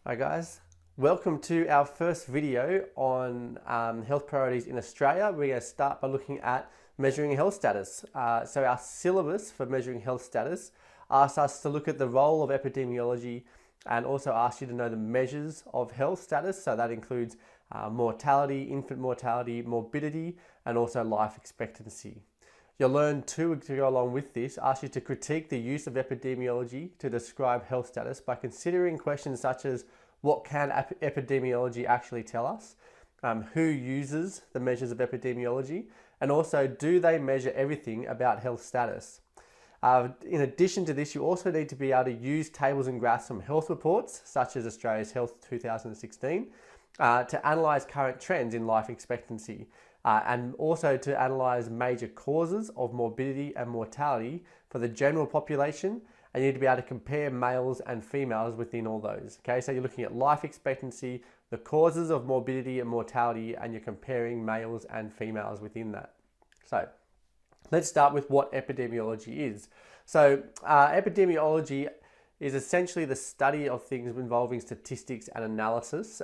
Hi guys, welcome to our first video on health priorities in Australia. We're going to start by looking at measuring health status. So our syllabus for measuring health status asks us to look at the role of epidemiology and also asks you to know the measures of health status. So that includes mortality, infant mortality, morbidity, and also life expectancy. You'll learn too, to go along with this, ask you to critique the use of epidemiology to describe health status by considering questions such as what can epidemiology actually tell us, who uses the measures of epidemiology, and also do they measure everything about health status. In addition to this, you also need to be able to use tables and graphs from health reports, such as Australia's Health 2016, to analyse current trends in life expectancy. And also to analyse major causes of morbidity and mortality for the general population, and you need to be able to compare males and females within all those. Okay, so you're looking at life expectancy, the causes of morbidity and mortality, and you're comparing males and females within that. So let's start with what epidemiology is. So epidemiology is essentially the study of things involving statistics and analysis.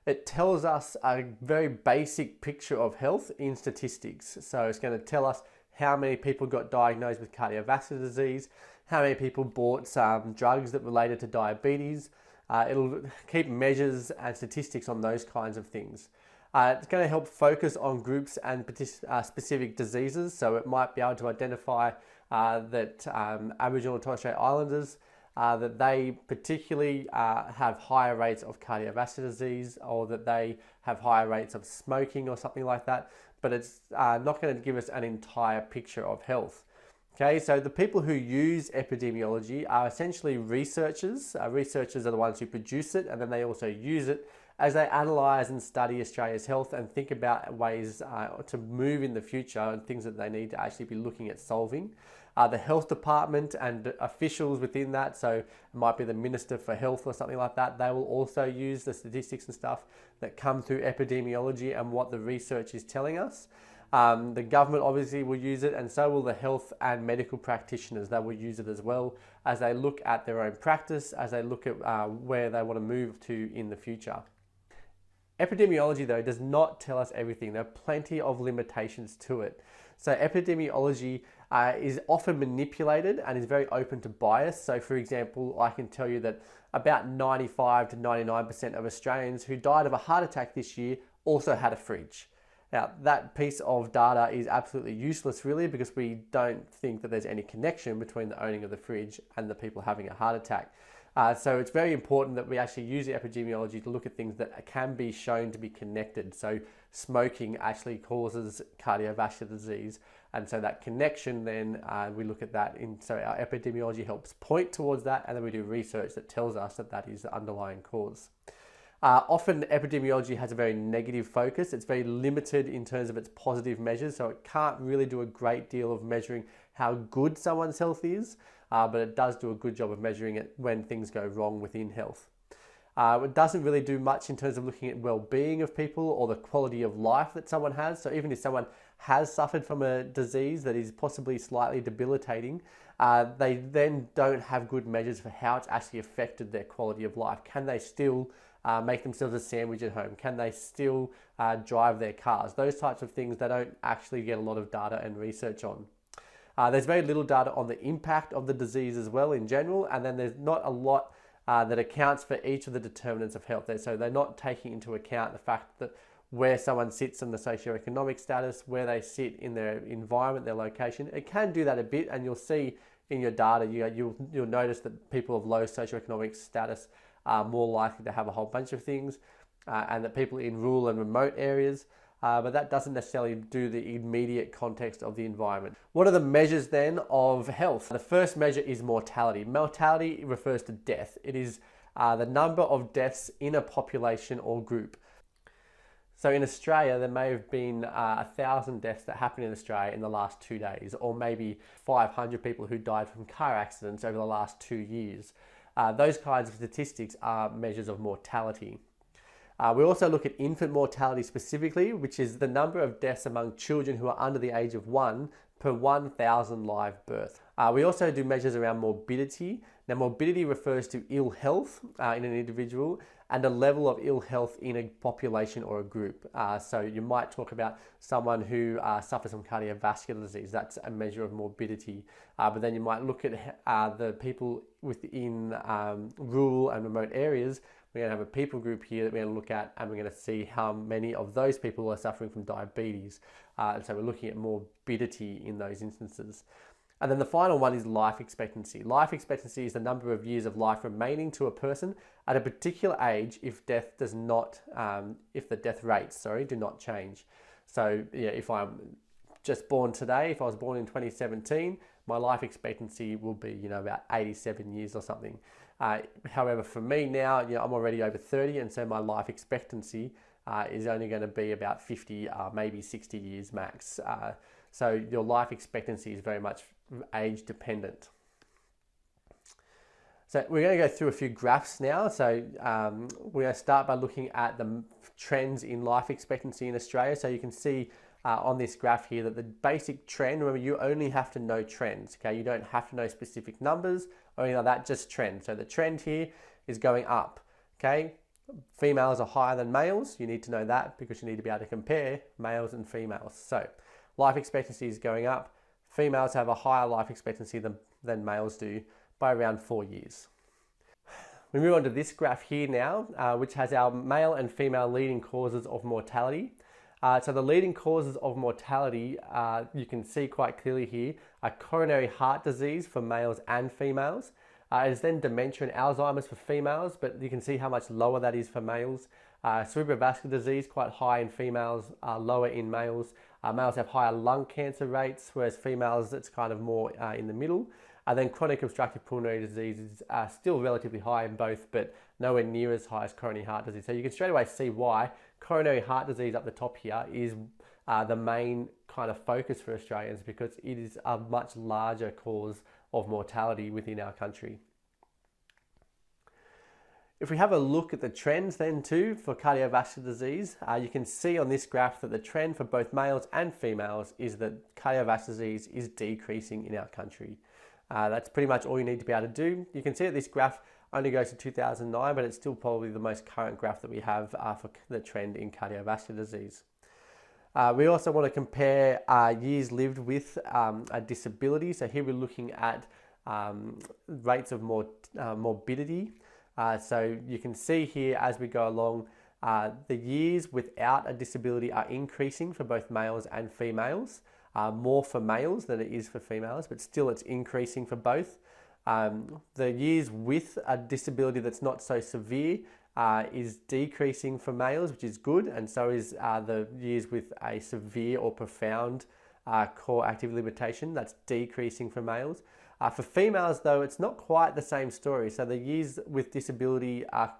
It tells us a very basic picture of health in statistics. So it's going to tell us how many people got diagnosed with cardiovascular disease, how many people bought some drugs that related to diabetes. It'll keep measures and statistics on those kinds of things. It's going to help focus on groups and specific diseases. So it might be able to identify that Aboriginal and Torres Strait Islanders that they particularly have higher rates of cardiovascular disease, or that they have higher rates of smoking or something like that, but it's not going to give us an entire picture of health. Okay, so the people who use epidemiology are essentially researchers. Researchers are the ones who produce it, and then they also use it as they analyse and study Australia's health and think about ways to move in the future and things that they need to actually be looking at solving. The health department and officials within that, so it might be the Minister for Health or something like that, they will also use the statistics and stuff that come through epidemiology and what the research is telling us. The government obviously will use it, and so will the health and medical practitioners. They will use it as well as they look at their own practice, as they look at where they want to move to in the future. Epidemiology, though, does not tell us everything. There are plenty of limitations to it. So epidemiology is often manipulated and is very open to bias. So for example, I can tell you that about 95 to 99% of Australians who died of a heart attack this year also had a fridge. Now, that piece of data is absolutely useless really, because we don't think that there's any connection between the owning of the fridge and the people having a heart attack. So it's very important that we actually use the epidemiology to look at things that can be shown to be connected. So smoking actually causes cardiovascular disease, and so that connection then we look at that so our epidemiology helps point towards that, and then we do research that tells us that that is the underlying cause. Often epidemiology has a very negative focus. It's very limited in terms of its positive measures, so it can't really do a great deal of measuring how good someone's health is, but it does do a good job of measuring it when things go wrong within health. It doesn't really do much in terms of looking at well-being of people or the quality of life that someone has. So even if someone has suffered from a disease that is possibly slightly debilitating, they then don't have good measures for how it's actually affected their quality of life. Can they still make themselves a sandwich at home? Can they still drive their cars? Those types of things they don't actually get a lot of data and research on. There's very little data on the impact of the disease as well in general, and then there's not a lot that accounts for each of the determinants of health. So they're not taking into account the fact that where someone sits in the socioeconomic status, where they sit in their environment, their location. It can do that a bit, and you'll see in your data, you'll notice that people of low socioeconomic status are more likely to have a whole bunch of things, and that people in rural and remote areas, but that doesn't necessarily do the immediate context of the environment. What are the measures then of health? The first measure is mortality. Mortality refers to death. It is the number of deaths in a population or group. So in Australia, there may have been 1,000 deaths that happened in Australia in the last 2 days, or maybe 500 people who died from car accidents over the last 2 years. Those kinds of statistics are measures of mortality. We also look at infant mortality specifically, which is the number of deaths among children who are under the age of 1 per 1,000 live births. We also do measures around morbidity. Now, morbidity refers to ill health in an individual and a level of ill health in a population or a group. So you might talk about someone who suffers from cardiovascular disease. That's a measure of morbidity. But then you might look at the people within rural and remote areas. We're going to have a people group here that we're going to look at, and we're going to see how many of those people are suffering from diabetes. And so we're looking at morbidity in those instances. And then the final one is life expectancy. Life expectancy is the number of years of life remaining to a person at a particular age if the death rates, do not change. So yeah, if I'm just born today, if I was born in 2017, my life expectancy will be, about 87 years or something. However, for me now, I'm already over 30, and so my life expectancy is only going to be about 50, maybe 60 years max. So your life expectancy is very much age dependent. So we're going to go through a few graphs now. So we're going to start by looking at the trends in life expectancy in Australia. So you can see on this graph here that the basic trend, remember, you only have to know trends, okay? You don't have to know specific numbers or anything like that, just trends. So the trend here is going up, okay? Females are higher than males. You need to know that because you need to be able to compare males and females. So life expectancy is going up. Females have a higher life expectancy than males do by around 4 years. We move on to this graph here now, which has our male and female leading causes of mortality. So the leading causes of mortality, you can see quite clearly here, are coronary heart disease for males and females. It is then dementia and Alzheimer's for females, but you can see how much lower that is for males. Cerebrovascular disease, quite high in females, lower in males. Males have higher lung cancer rates, whereas females, it's kind of more in the middle. And then chronic obstructive pulmonary disease is still relatively high in both, but nowhere near as high as coronary heart disease. So you can straight away see why coronary heart disease up the top here is the main kind of focus for Australians, because it is a much larger cause of mortality within our country. If we have a look at the trends then too for cardiovascular disease, you can see on this graph that the trend for both males and females is that cardiovascular disease is decreasing in our country. That's pretty much all you need to be able to do. You can see that this graph only goes to 2009, but it's still probably the most current graph that we have for the trend in cardiovascular disease. We also want to compare years lived with a disability. So here we're looking at rates of morbidity. So you can see here as we go along, the years without a disability are increasing for both males and females. More for males than it is for females, but still it's increasing for both. The years with a disability that's not so severe is decreasing for males, which is good, and so is the years with a severe or profound core activity limitation, that's decreasing for males. For females though, it's not quite the same story. So the years with disability are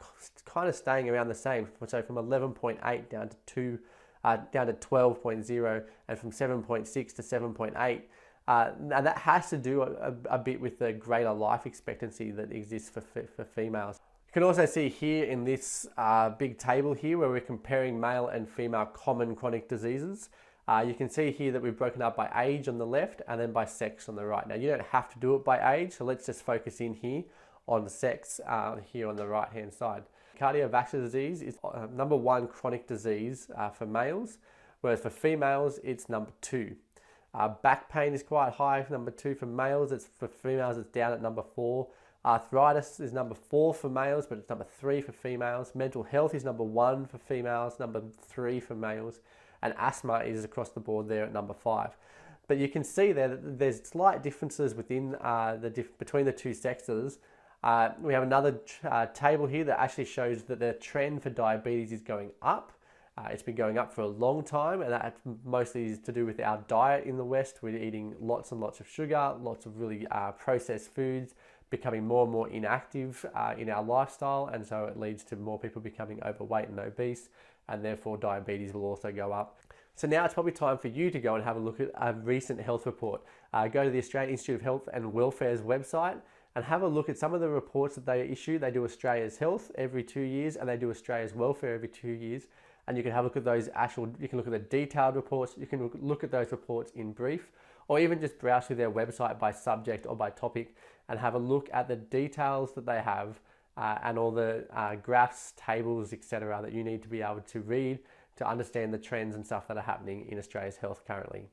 kind of staying around the same. So from 11.8 down to 12.0, and from 7.6 to 7.8. And that has to do a bit with the greater life expectancy that exists for females. You can also see here in this big table here where we're comparing male and female common chronic diseases. You can see here that we've broken up by age on the left and then by sex on the right. Now you don't have to do it by age, so let's just focus in here on the sex here on the right hand side. Cardiovascular disease is number 1 chronic disease for males, whereas for females it's number 2. Back pain is quite high, number 2 for males. For females it's down at number 4. Arthritis is number 4 for males, but it's number 3 for females. Mental health is number 1 for females, number 3 for males, and asthma is across the board there at number 5. But you can see there that there's slight differences within between the two sexes. We have another table here that actually shows that the trend for diabetes is going up. It's been going up for a long time, and that mostly is to do with our diet in the West. We're eating lots and lots of sugar, lots of really processed foods, becoming more and more inactive in our lifestyle, and so it leads to more people becoming overweight and obese, and therefore diabetes will also go up. So now it's probably time for you to go and have a look at a recent health report. Go to the Australian Institute of Health and Welfare's website and have a look at some of the reports that they issue. They do Australia's health every 2 years, and they do Australia's welfare every 2 years. And you can have a look at those you can look at the detailed reports, you can look at those reports in brief, or even just browse through their website by subject or by topic and have a look at the details that they have and all the graphs, tables, etc. that you need to be able to read to understand the trends and stuff that are happening in Australia's health currently.